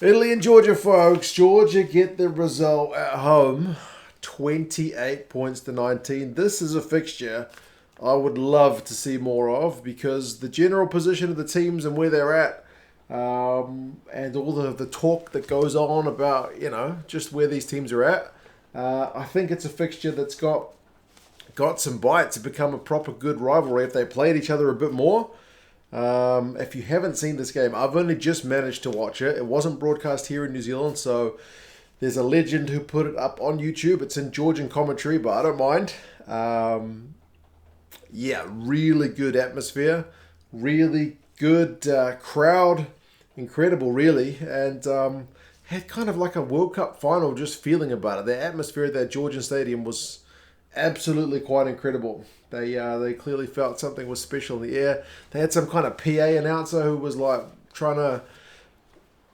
Italy and Georgia, folks. Georgia get the result at home, 28 points to 19. This is a fixture I would love to see more of because the general position of the teams and where they're at, and all the talk that goes on about, just where these teams are at. I think it's a fixture that's got some bite to become a proper good rivalry if they played each other a bit more. If you haven't seen this game, I've only just managed to watch it. It wasn't broadcast here in New Zealand, so there's a legend who put it up on YouTube. It's in Georgian commentary, but I don't mind. Really good atmosphere, really good crowd, incredible, really, and had kind of like a World Cup final just feeling about it. The atmosphere at that Georgian stadium was absolutely quite incredible. They clearly felt something was special in the air. They had some kind of PA announcer who was like trying to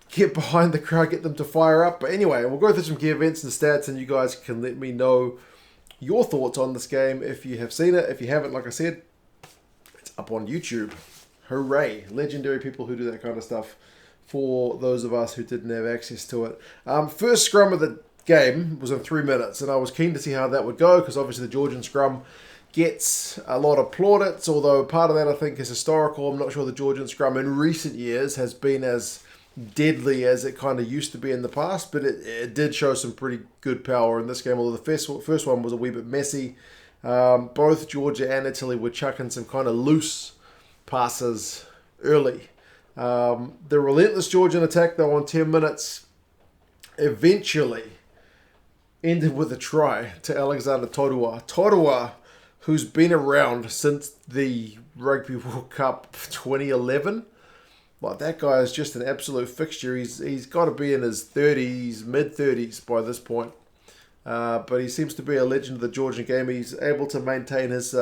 get behind the crowd, get them to fire up. But anyway, we'll go through some key events and stats, and you guys can let me know your thoughts on this game if you have seen it. If you haven't, like I said, it's up on YouTube. Hooray! Legendary people who do that kind of stuff for those of us who didn't have access to it. First scrum of the game was in 3 minutes, and I was keen to see how that would go because obviously the Georgian scrum gets a lot of plaudits, although part of that I think is historical. I'm not sure the Georgian scrum in recent years has been as deadly as it kind of used to be in the past, but it did show some pretty good power in this game, although the first one was a wee bit messy. Both Georgia and Italy were chucking some kind of loose passes early. The relentless Georgian attack, though, on 10 minutes eventually ended with a try to Alexander Torua. Torua, who's been around since the Rugby World Cup 2011. Like, that guy is just an absolute fixture. He's got to be in his 30s, mid-30s by this point. But he seems to be a legend of the Georgian game. He's able to maintain his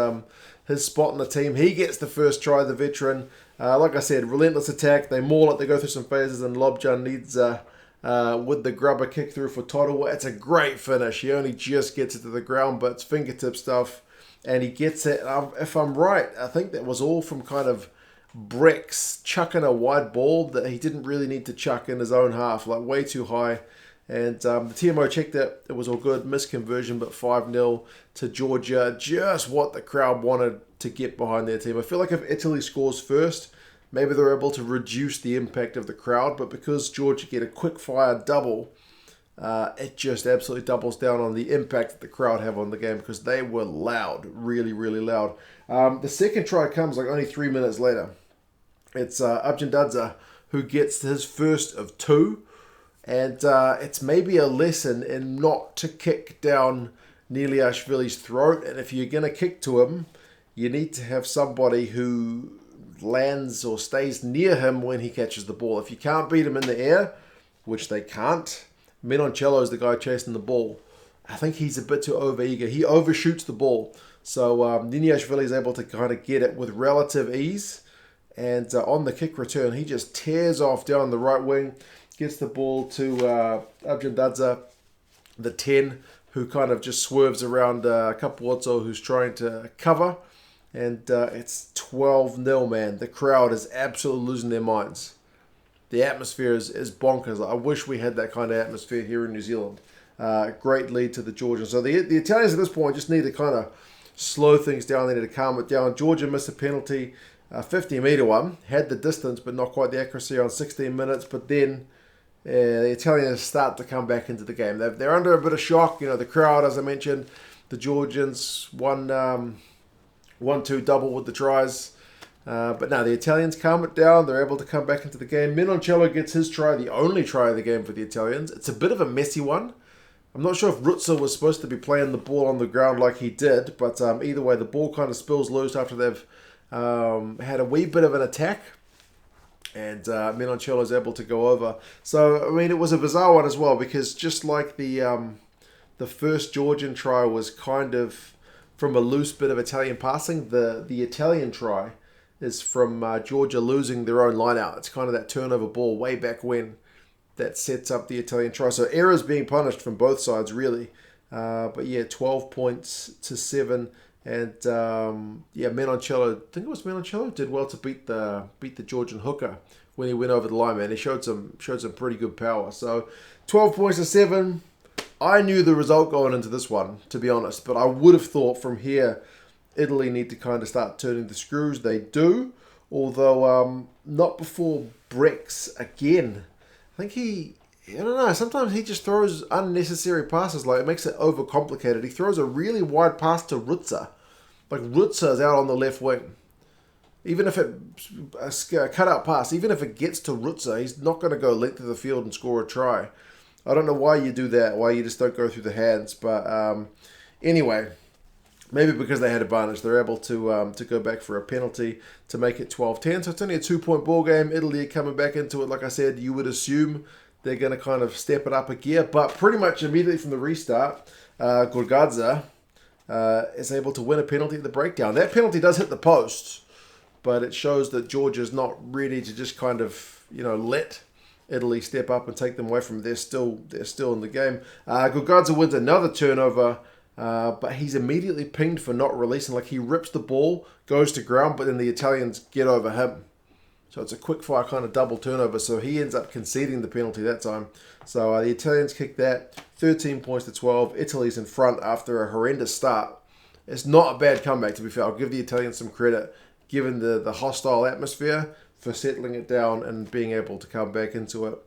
spot in the team. He gets the first try, the veteran. Like I said, relentless attack. They maul it. They go through some phases, and Lobjan needs with the grubber kick through for Torua. It's a great finish. He only just gets it to the ground, but it's fingertip stuff. And he gets it. If I'm right, I think that was all from kind of Brex chucking a wide ball that he didn't really need to chuck in his own half, like way too high. And the TMO checked it. It was all good. Misconversion, but 5-0 to Georgia. Just what the crowd wanted to get behind their team. I feel like if Italy scores first, maybe they're able to reduce the impact of the crowd. But because Georgia get a quick fire double, it just absolutely doubles down on the impact that the crowd have on the game because they were loud, really, really loud. The second try comes like only 3 minutes later. It's Abjandadza who gets his first of two, and it's maybe a lesson in not to kick down Niliashvili's throat, and if you're going to kick to him, you need to have somebody who lands or stays near him when he catches the ball. If you can't beat him in the air, which they can't, Menoncello is the guy chasing the ball. I think he's a bit too overeager. He overshoots the ball. So Niniashvili is able to kind of get it with relative ease. And on the kick return, he just tears off down the right wing, gets the ball to Abjandadza, the 10, who kind of just swerves around Kapuoto, who's trying to cover. And it's 12-0, man. The crowd is absolutely losing their minds. The atmosphere is bonkers. I wish we had that kind of atmosphere here in New Zealand. Great lead to the Georgians. So the Italians at this point just need to kind of slow things down. They need to calm it down. Georgia missed a penalty, 50-metre one. Had the distance, but not quite the accuracy on 16 minutes. But then the Italians start to come back into the game. They're under a bit of shock. The crowd, as I mentioned, the Georgians won 1-2 double with the tries. But now the Italians calm it down. They're able to come back into the game. Menoncello gets his try, the only try of the game for the Italians. It's a bit of a messy one. I'm not sure if Rutzer was supposed to be playing the ball on the ground like he did, but either way, the ball kind of spills loose after they've had a wee bit of an attack, and Menoncello is able to go over. So, I mean, it was a bizarre one as well, because just like the first Georgian try was kind of from a loose bit of Italian passing, the Italian try is from Georgia losing their own line out. It's kind of that turnover ball way back when that sets up the Italian try. So errors being punished from both sides, really. But yeah, 12 points to 7. And Menoncello, I think it was Menoncello, did well to beat the Georgian hooker when he went over the line, man. He showed some pretty good power. So 12 points to 7. I knew the result going into this one, to be honest, but I would have thought from here Italy need to kind of start turning the screws. They do, although not before Brex again. I think I don't know, sometimes he just throws unnecessary passes, like it makes it overcomplicated. He throws a really wide pass to Rutzer. Like Rutzer is out on the left wing. Even if it's a cut-out pass, even if it gets to Rutzer, he's not going to go length of the field and score a try. I don't know why you do that, why you just don't go through the hands. But anyway, maybe because they had advantage, they're able to go back for a penalty to make it 12-10. So it's only a 2-point ball game. Italy are coming back into it. Like I said, you would assume they're going to kind of step it up a gear. But pretty much immediately from the restart, Gorgadze is able to win a penalty at the breakdown. That penalty does hit the post, but it shows that Georgia's not ready to just kind of, let Italy step up and take them away from them. They're still in the game. Gorgadze wins another turnover, but he's immediately pinged for not releasing. Like he rips the ball, goes to ground, but then the Italians get over him. So it's a quick fire kind of double turnover. So he ends up conceding the penalty that time. So the Italians kick that, 13 points to 12. Italy's in front after a horrendous start. It's not a bad comeback, to be fair. I'll give the Italians some credit, given the hostile atmosphere, for settling it down and being able to come back into it.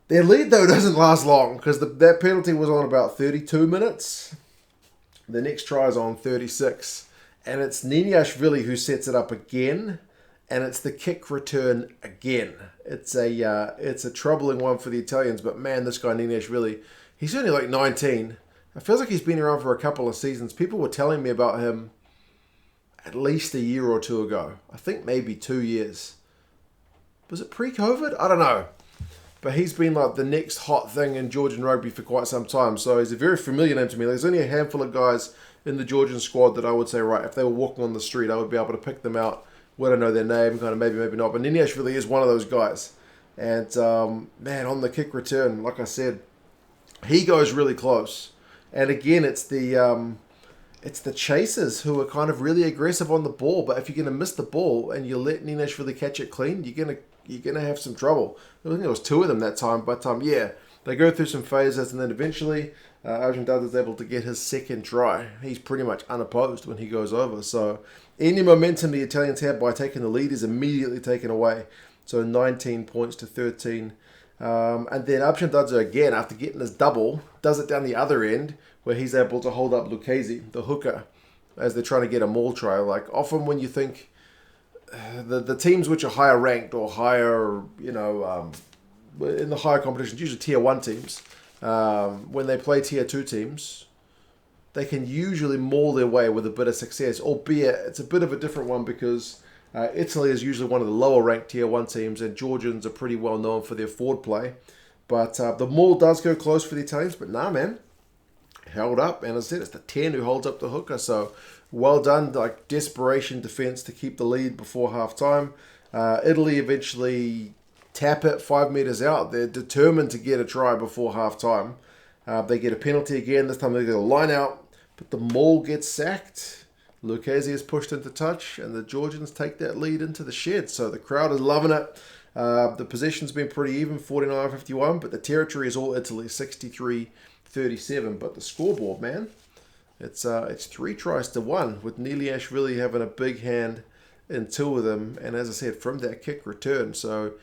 Their lead, though, doesn't last long because that penalty was on about 32 minutes. The next try is on 36. And it's Niniashvili who sets it up again. And it's the kick return again. It's a troubling one for the Italians. But, man, this guy Niniashvili, he's only like 19. It feels like he's been around for a couple of seasons. People were telling me about him at least a year or two ago. I think maybe 2 years. Was it pre-COVID? I don't know. But he's been like the next hot thing in Georgian rugby for quite some time. So he's a very familiar name to me. There's only a handful of guys in the Georgian squad that I would say, right, if they were walking on the street, I would be able to pick them out. Would I know their name? Kind of maybe not. But Niniashvili is one of those guys. And, man, on the kick return, like I said, he goes really close. And again, it's the chasers who are kind of really aggressive on the ball. But if you're going to miss the ball and you let Niniashvili catch it clean, you're going to have some trouble. I think there was 2 of them that time. But, yeah, they go through some phases. And then eventually, Argentado is able to get his second try. He's pretty much unopposed when he goes over. So any momentum the Italians had by taking the lead is immediately taken away. So 19 points to 13. And then Argentado again, after getting his double, does it down the other end where he's able to hold up Lucchese, the hooker, as they're trying to get a maul try. Like often when you think the teams which are higher ranked or higher, in the higher competitions, usually tier 1 teams, when they play tier 2 teams, they can usually maul their way with a bit of success, albeit it's a bit of a different one because Italy is usually one of the lower ranked tier 1 teams and Georgians are pretty well known for their forward play. But the maul does go close for the Italians, but nah, man, held up. And as I said, it's the 10 who holds up the hooker, so well done, like desperation defense to keep the lead before half time. Italy eventually tap it 5 meters out. They're determined to get a try before half time. They get a penalty again. This time they get a line out, but the maul gets sacked. Lucchese is pushed into touch, and the Georgians take that lead into the shed. So the crowd is loving it. The position's been pretty even, 49-51, but the territory is all Italy, 63-37. But the scoreboard, man, it's 3 tries to 1, with Niniashvili having a big hand in 2 of them. And as I said, from that kick return. So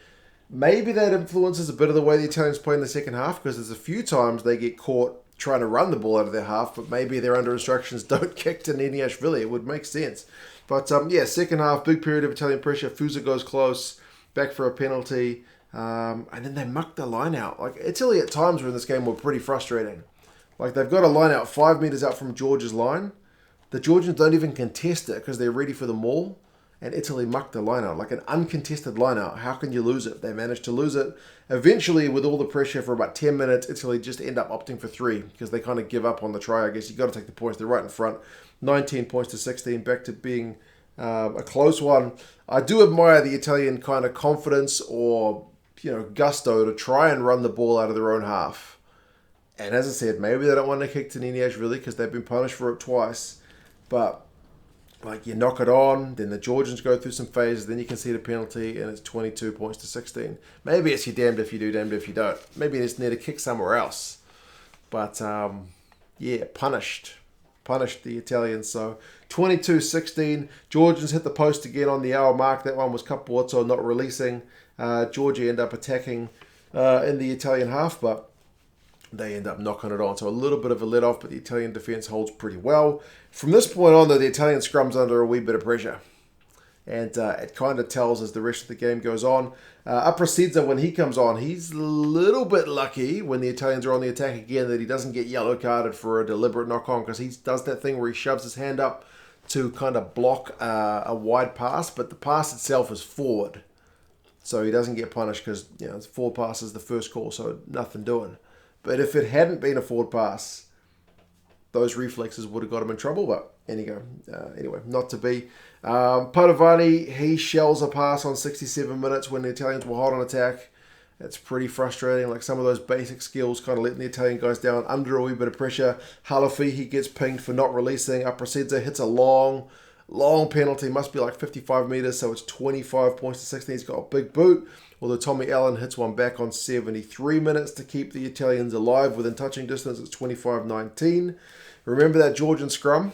maybe that influences a bit of the way the Italians play in the second half, because there's a few times they get caught trying to run the ball out of their half, but maybe they're under instructions, don't kick to Niniashvili. It would make sense. But yeah, second half, big period of Italian pressure. Fusa goes close, back for a penalty, and then they muck the line out. Like Italy at times in this game were pretty frustrating. Like they've got a line out 5 meters out from Georgia's line. The Georgians don't even contest it because they're ready for the maul. And Italy mucked the line out, like an uncontested line out. How can you lose it? They managed to lose it. Eventually, with all the pressure for about 10 minutes, Italy just end up opting for 3 because they kind of give up on the try. I guess you got to take the points. They're right in front. 19 points to 16, back to being a close one. I do admire the Italian kind of confidence or gusto to try and run the ball out of their own half. And as I said, maybe they don't want to kick to Niniashvili because they've been punished for it twice. But like you knock it on, then the Georgians go through some phases, then you can see the penalty, and it's 22 points to 16. Maybe it's you damned if you do, damned if you don't. Maybe you just need to kick somewhere else. But yeah, punished the Italians. So 22-16. Georgians hit the post again on the hour mark. That one was Capuozzo not releasing. Georgia end up attacking in the Italian half, but they end up knocking it on. So a little bit of a let off, but the Italian defence holds pretty well. From this point on, though, the Italian scrum's under a wee bit of pressure. And it kind of tells as the rest of the game goes on. Aprosizza, when he comes on, he's a little bit lucky when the Italians are on the attack again that he doesn't get yellow carded for a deliberate knock-on, because he does that thing where he shoves his hand up to kind of block a wide pass, but the pass itself is forward. So he doesn't get punished because, you know, forward pass is the first call, so nothing doing. But if it hadn't been a forward pass, those reflexes would have got him in trouble. But anyway, not to be. Padovani, he shells a pass on 67 minutes when the Italians were hot on attack. It's pretty frustrating. Like some of those basic skills kind of letting the Italian guys down under a wee bit of pressure. Halafi, he gets pinged for not releasing. Aprosizza hits a long penalty. Must be like 55 meters, so it's 25 points to 16. He's got a big boot. Although Tommy Allen hits one back on 73 minutes to keep the Italians alive within touching distance. It's 25-19. Remember that Georgian scrum?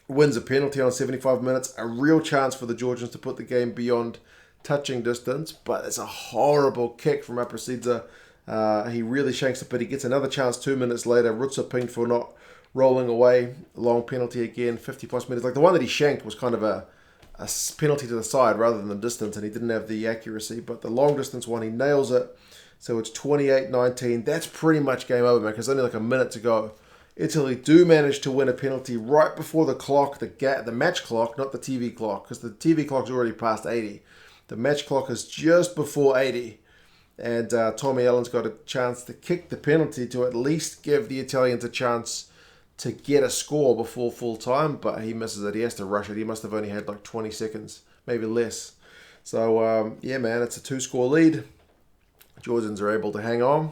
Wins a penalty on 75 minutes. A real chance for the Georgians to put the game beyond touching distance. But it's a horrible kick from Aprosizza. He really shanks it, but he gets another chance 2 minutes later. Rutzer pinged for not rolling away. Long penalty again, 50 plus meters. Like the one that he shanked was kind of a penalty to the side rather than the distance, and he didn't have the accuracy. But the long distance one, he nails it. So it's 28-19. That's pretty much game over, man, because only like a minute to go. Italy do manage to win a penalty right before the clock, the match clock, not the TV clock, because the TV clock's already past 80. The match clock is just before 80. And Tommy Allen's got a chance to kick the penalty to at least give the Italians a chance to get a score before full time, but he misses it. He has to rush it. He must have only had like 20 seconds, maybe less. So, yeah, man, it's a 2-score lead. Georgians are able to hang on,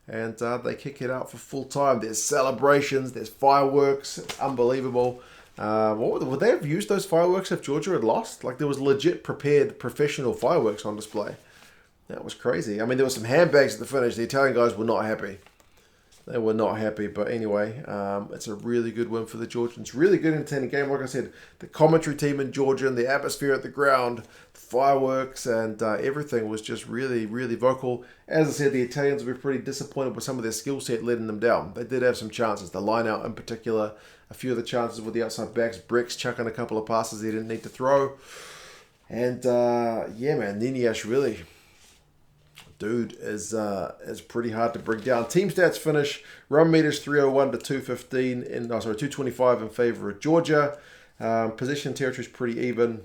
and they kick it out for full time. There's celebrations, there's fireworks. It's unbelievable. Would they have used those fireworks if Georgia had lost? Like, there was legit prepared professional fireworks on display. That was crazy. I mean, there were some handbags at the finish. The Italian guys were not happy. They were not happy, but anyway, it's a really good win for the Georgians. Really good entertaining game. Like I said, the commentary team in Georgia, the atmosphere at the ground, the fireworks, and everything was just really, really vocal. As I said, the Italians were pretty disappointed with some of their skill set letting them down. They did have some chances. The line out in particular, a few of the chances with the outside backs, Brex chucking a couple of passes he didn't need to throw. And yeah, man, Niniash really... dude is pretty hard to bring down. Team stats finish: run meters 301 to 215 225 in favor of Georgia. Possession territory is pretty even,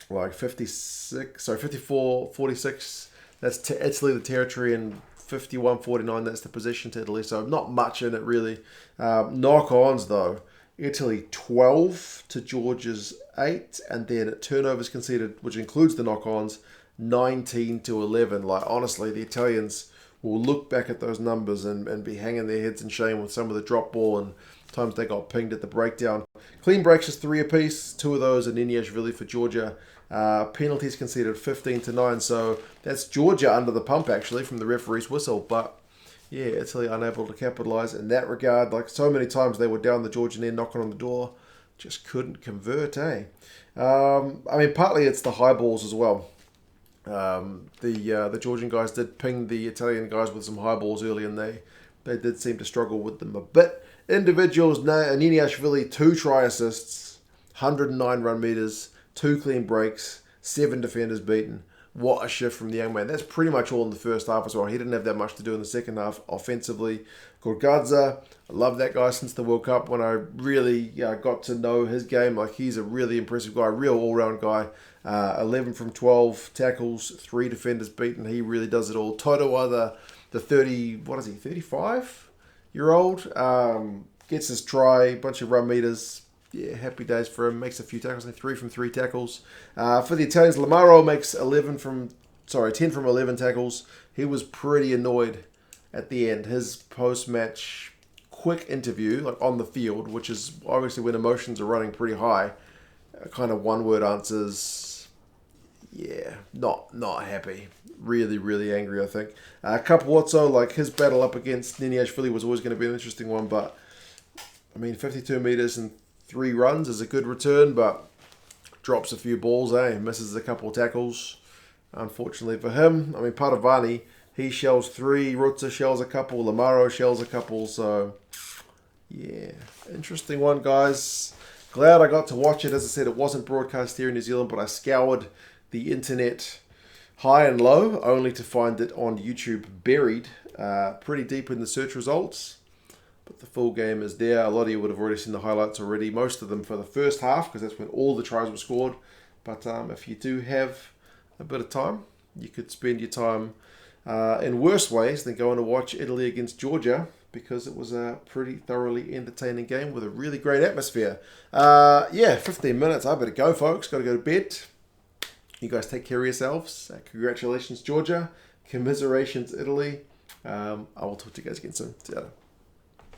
like 54, 46. That's to Italy the territory, and 51, 49. That's the possession to Italy. So not much in it really. Knock-ons though: Italy 12 to Georgia's 8, and then turnovers conceded, which includes the knock-ons, 19 to 11. Like, honestly, the Italians will look back at those numbers and be hanging their heads in shame with some of the drop ball and times they got pinged at the breakdown. Clean breaks is 3 apiece. 2 of those are Niniashvili for Georgia. Penalties conceded 15 to 9. So that's Georgia under the pump, actually, from the referee's whistle. But yeah, Italy unable to capitalize in that regard. Like, so many times they were down the Georgian end, knocking on the door, just couldn't convert, eh? I mean, partly it's the high balls as well. The Georgian guys did ping the Italian guys with some high balls early, and they did seem to struggle with them a bit. Individuals: Niniashvili, 2 try assists, 109 run meters, 2 clean breaks, 7 defenders beaten. What a shift from the young man. That's pretty much all in the first half as well. He didn't have that much to do in the second half offensively. Gorgadze, I love that guy since the World Cup when I really got to know his game. Like, he's a really impressive guy, real all-round guy. 11 from 12 tackles, 3 defenders beaten. He really does it all. Totowa, the 35-year-old, gets his try, bunch of run meters. Yeah, happy days for him. Makes a few tackles, 3 from 3 tackles. For the Italians, Lamaro makes 10 from 11 tackles. He was pretty annoyed at the end. His post-match quick interview, like on the field, which is obviously when emotions are running pretty high, kind of one-word answers. Yeah, not happy. Really, really angry, I think. Kapuotso, like his battle up against Niniashvili was always going to be an interesting one, but I mean, 52 metres and 3 runs is a good return, but drops a few balls, misses a couple of tackles, unfortunately for him. I mean, Padavani, he shells 3, Rutsa shells a couple, Lamaro shells a couple, so yeah, interesting one, guys. Glad I got to watch it. As I said, it wasn't broadcast here in New Zealand, but I scoured the internet high and low, only to find it on YouTube buried pretty deep in the search results. But the full game is there. A lot of you would have already seen the highlights already, most of them for the first half, because that's when all the tries were scored. But if you do have a bit of time, you could spend your time in worse ways than going to watch Italy against Georgia, because it was a pretty thoroughly entertaining game with a really great atmosphere. 15 minutes. I better go, folks. Got to go to bed. You guys take care of yourselves. Congratulations, Georgia. Commiserations, Italy. I will talk to you guys again soon. See you later.